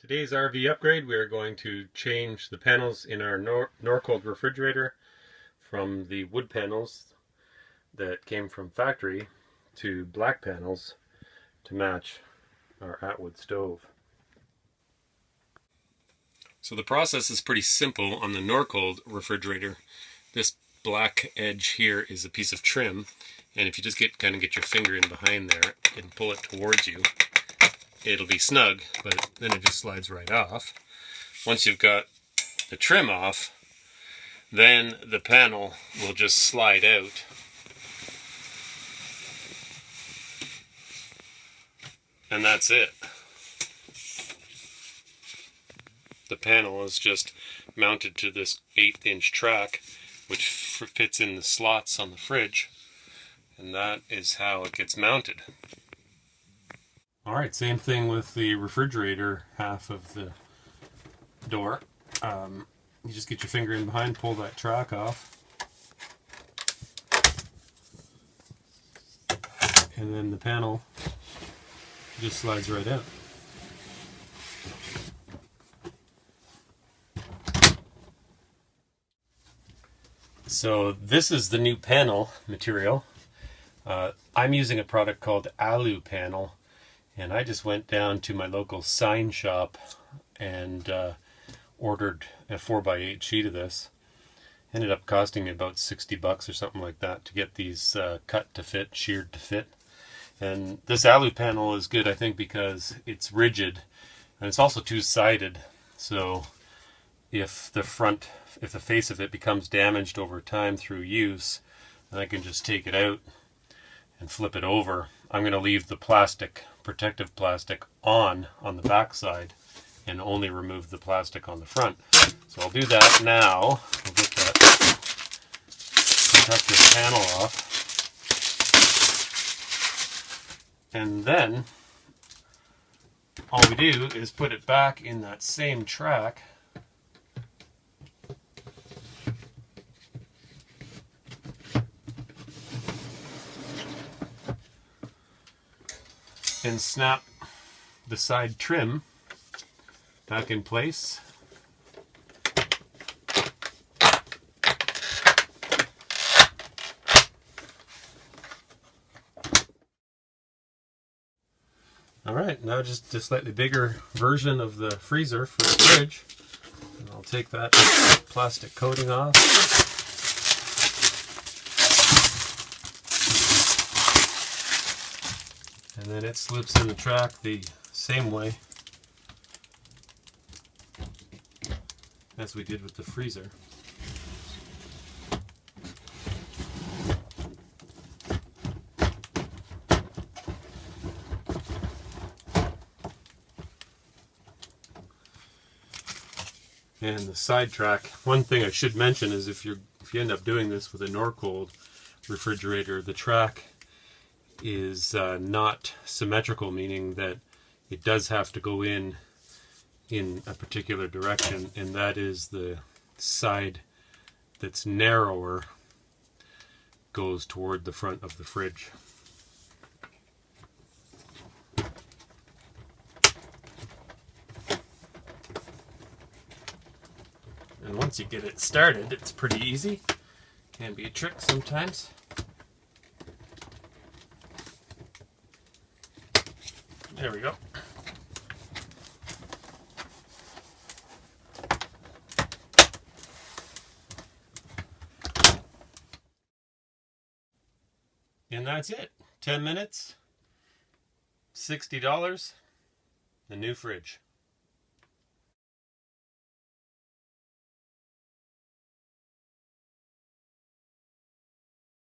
Today's RV upgrade, we are going to change the panels in our Norcold refrigerator from the wood panels that came from factory to black panels to match our Atwood stove. So the process is pretty simple on the Norcold refrigerator. This black edge here is a piece of trim, and if you just kind of get your finger in behind there and pull it towards you, it'll be snug, but then it just slides right off. Once you've got the trim off, then the panel will just slide out. And that's it. The panel is just mounted to this 1/8" track, which fits in the slots on the fridge. And that is how it gets mounted. Alright, same thing with the refrigerator half of the door. You just get your finger in behind, pull that track off, and then the panel just slides right out. So this is the new panel material. I'm using a product called Alu Panel, and I just went down to my local sign shop and ordered a 4x8 sheet of this. Ended up costing me about $60 or something like that to get these cut to fit, sheared to fit. And this Alu panel is good, I think, because it's rigid and it's also two-sided. So if the face of it becomes damaged over time through use, then I can just take it out and flip it over. I'm going to leave the plastic, protective plastic, on the back side and only remove the plastic on the front. So I'll do that now. We'll get that protective panel off. And then all we do is put it back in that same track. And snap the side trim back in place. Alright, now just a slightly bigger version of the freezer for the fridge. And I'll take that plastic coating off. And then it slips in the track the same way as we did with the freezer. And the side track, one thing I should mention is if you end up doing this with a Norcold refrigerator, the track is not symmetrical, meaning that it does have to go in a particular direction, and that is the side that's narrower goes toward the front of the fridge. And once you get it started, it's pretty easy. Can be a trick sometimes. There we go. And that's it. 10 minutes, $60, the new fridge.